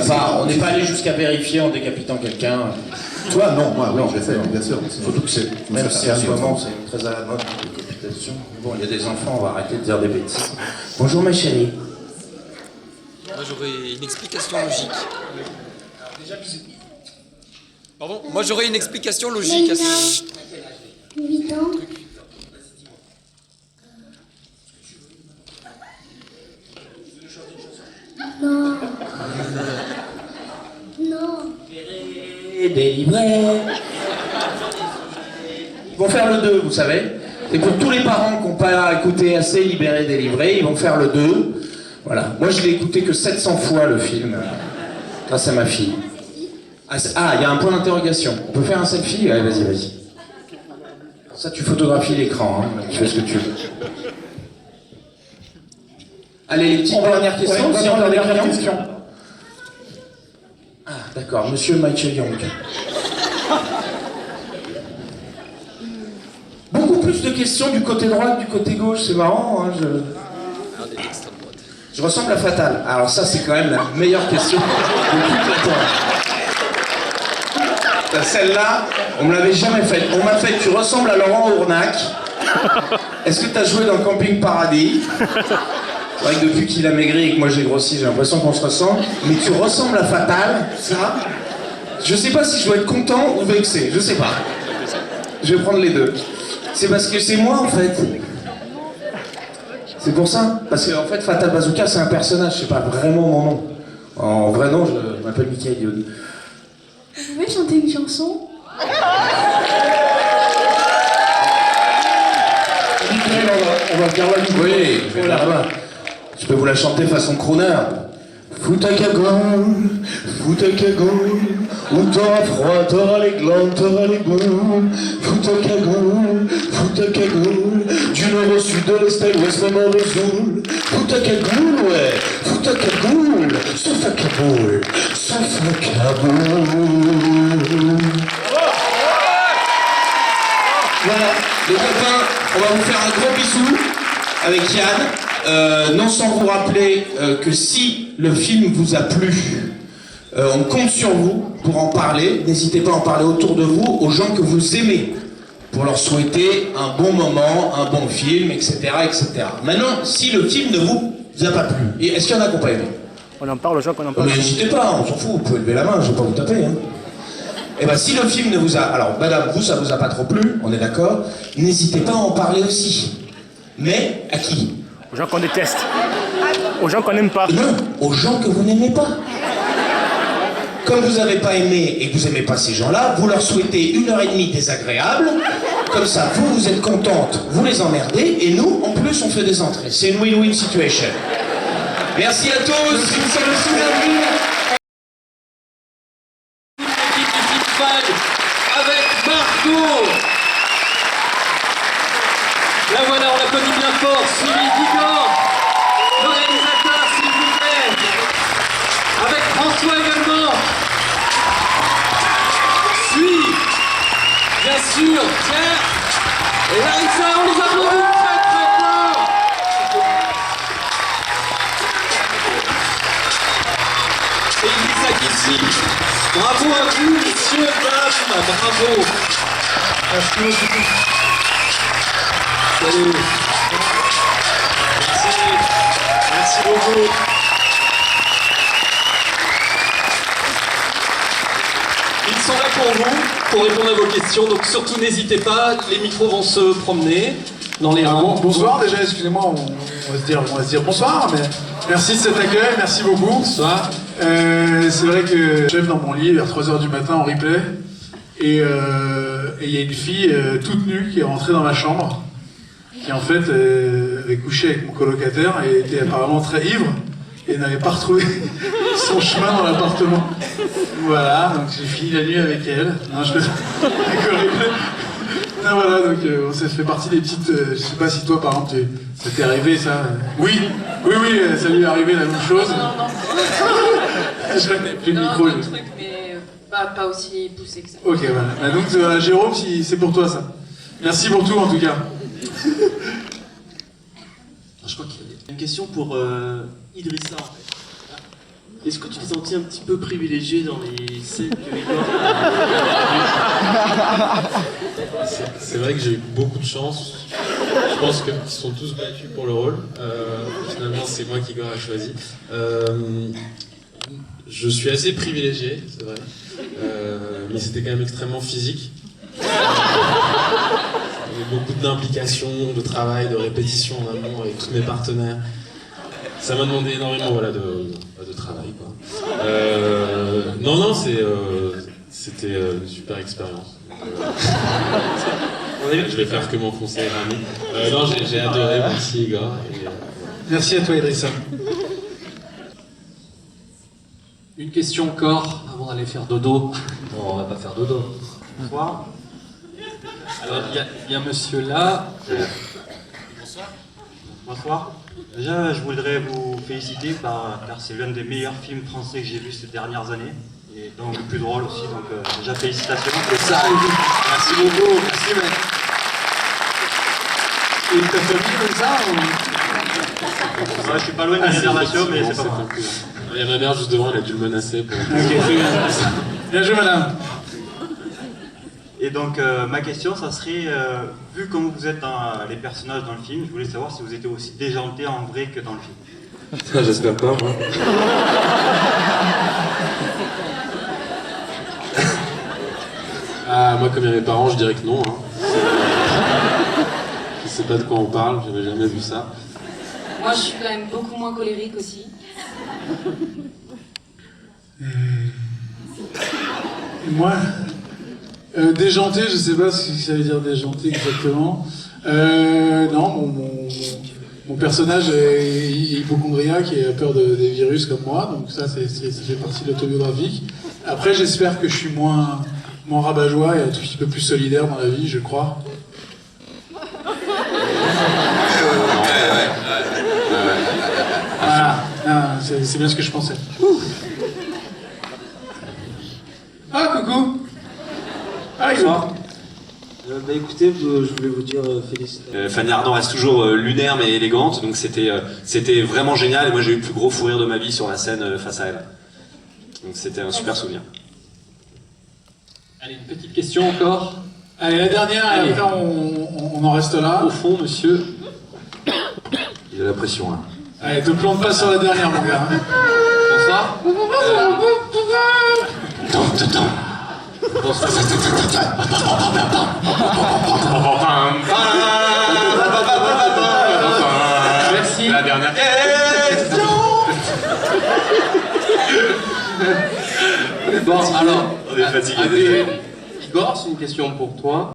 n'est pas allé jusqu'à vérifier en décapitant quelqu'un.
Toi, non, moi, oui, je l'ai fait, bien sûr.
Surtout que même si en ce moment, c'est très à la mode, la décapitation. Bon, il y a des enfants, on va arrêter de dire des bêtises. Bonjour, ma chérie.
Moi, j'aurais une explication logique. Pardon? Moi, j'aurais une explication logique à ce...
8 ans. Non. Non.
Délivré. Ils vont faire le 2, vous savez. Et pour tous les parents qui n'ont pas écouté assez Libéré, délivré, ils vont faire le 2. Voilà. Moi, je l'ai écouté que 700 fois, le film, grâce à ma fille. Ah, il y a un point d'interrogation. On peut faire un selfie? Allez, vas-y. Ça, tu photographies l'écran, hein. Tu fais ce que tu veux. Allez, les petites dernières questions. Si on a des questions. Ah, d'accord. Monsieur Michael Young. Beaucoup plus de questions du côté droit que du côté gauche. C'est marrant, hein. Je ressemble à Fatal. Alors ça, c'est quand même la meilleure question de toute la Terre. Celle-là, on me l'avait jamais faite. On m'a fait, tu ressembles à Laurent Ournac. Est-ce que tu as joué dans Camping Paradis? C'est vrai que depuis qu'il a maigri et que moi j'ai grossi, j'ai l'impression qu'on se ressemble. Mais tu ressembles à Fatal, ça. Je sais pas si je dois être content ou vexé, je sais pas. Je vais prendre les deux. C'est parce que c'est moi en fait. C'est pour ça. Parce que en fait, Fatal Bazooka, c'est un personnage, c'est pas vraiment mon nom. En vrai nom, je m'appelle Michael Youn.
Vous pouvez chanter une chanson?
On va faire la vie. Oui, je vais faire là-bas. Je peux vous la chanter façon crooner. Fous ta cagoule, où t'auras froid, t'auras les glandes, t'auras les boules. Fous ta cagoule, du nord au sud, de l'est à l'ouest, même en Vesoul. Fous ta cagoule, ouais, fous ta cagoule, sauf à Kaboul, Voilà, les copains, on va vous faire un gros bisou avec Yann. Non sans vous rappeler que si le film vous a plu, on compte sur vous pour en parler. N'hésitez pas à en parler autour de vous, aux gens que vous aimez, pour leur souhaiter un bon moment, un bon film, etc. etc. Maintenant, si le film ne vous a pas plu, est-ce qu'il y en a qui n'ont pas aimé?
On en parle aux gens qu'on en parle.
Mais n'hésitez pas, on s'en fout, vous pouvez lever la main, je ne vais pas vous taper. Hein. Et ben si le film ne vous a... Alors, madame, vous, ça vous a pas trop plu, on est d'accord. N'hésitez pas à en parler aussi. Mais à qui?
Aux gens qu'on déteste. Aux gens qu'on n'aime pas.
Non, aux gens que vous n'aimez pas. Comme vous n'avez pas aimé et que vous n'aimez pas ces gens-là, vous leur souhaitez 1h30 désagréable. Comme ça, vous êtes contente, vous les emmerdez, et nous, en plus, on fait des entrées. C'est une win-win situation. Merci à tous, nous sommes le sous-avril.
Avec Margot. La voilà, on l'applaudit bien fort. Suivi d'Igor, le réalisateur, s'il vous plaît. Avec François également. Suit, bien sûr, Pierre et Larissa, on les applaudit très très fort. Et Isaac ici. Bravo à vous, messieurs, dames, bravo. Merci beaucoup. Salut. Merci. Merci beaucoup. Ils sont là pour vous, pour répondre à vos questions, donc surtout n'hésitez pas, les micros vont se promener dans les rangs.
Bonsoir déjà, excusez-moi, on va se dire bonsoir, mais merci de cet accueil, merci beaucoup.
Bonsoir.
C'est vrai que je lève dans mon lit vers 3h du matin en replay, et il y a une fille toute nue qui est rentrée dans ma chambre, qui en fait avait couché avec mon colocataire et était apparemment très ivre, et n'avait pas retrouvé son chemin dans l'appartement. Voilà, donc j'ai fini la nuit avec elle. Non, je non, voilà, donc ça fait partie des petites... je sais pas si toi, par exemple, ça t'est arrivé, ça... Oui, ça lui est arrivé la même chose.
Non.
Je n'ai plus de micro.
Non, truc, mais pas aussi poussé que ça.
Ok, voilà. Donc, Jérôme, c'est pour toi, ça. Merci pour tout, en tout cas.
Je crois qu'il y a une question pour Idrissa, en fait. Est-ce que tu t'es senti un petit peu privilégié dans les scènes que Igor
C'est vrai que j'ai eu beaucoup de chance. Je pense qu'ils sont tous battus pour le rôle. Finalement, c'est moi qu'Igor a choisi. Je suis assez privilégié, c'est vrai. Mais c'était quand même extrêmement physique. Il y avait beaucoup d'implications, de travail, de répétition en amont avec tous mes partenaires. Ça m'a demandé énormément de travail, quoi. Non, c'était une super expérience. Je vais faire que m'enfoncer, Rami. Non, j'ai adoré, merci Igor.
Merci à toi, Idrissa.
Une question encore, avant d'aller faire dodo. Non, on va pas faire dodo. Bonsoir. Alors, il y a monsieur là.
Bonsoir. Déjà, je voudrais vous féliciter car c'est l'un des meilleurs films français que j'ai vu ces dernières années. Et donc le plus drôle aussi, donc déjà félicitations.
Et ça, merci beaucoup, merci mec.
Et ta famille comme ça
Ouais, je suis pas loin de la réservation, mais c'est pas grave.
Il y a ma mère juste devant, elle a dû le menacer pour...
Bien joué, madame.
Et donc ma question, ça serait, vu comme vous êtes dans les personnages dans le film, je voulais savoir si vous étiez aussi déjanté en vrai que dans le film.
J'espère pas, moi. Ah, moi, comme il y a mes parents, je dirais que non. Hein. Je sais pas de quoi on parle, j'avais jamais vu ça.
Moi, je suis quand même beaucoup moins colérique aussi.
Moi, déjanté, je sais pas ce que ça veut dire déjanté exactement. Non, mon personnage est hypochondriaque et a peur des virus comme moi, donc ça fait partie de l'autobiographique. Après, j'espère que je suis moins rabat-joie et un tout petit peu plus solidaire dans la vie, je crois. Voilà, c'est bien ce que je pensais. Ah, coucou. Ah,
bonsoir. Écoutez, je voulais vous dire félicitations. Fanny Ardant reste toujours lunaire mais élégante, donc c'était vraiment génial et moi j'ai eu le plus gros fou rire de ma vie sur la scène face à elle. Donc c'était un super souvenir.
Allez, une petite question encore.
Allez, la dernière, et après on en reste là.
Au fond, monsieur.
Il a la pression là.
Allez, te plante pas sur la dernière, mon gars.
Bonsoir.
Merci.
La dernière question.
Bon, alors,
On est fatigué.
Igor, c'est une question pour toi.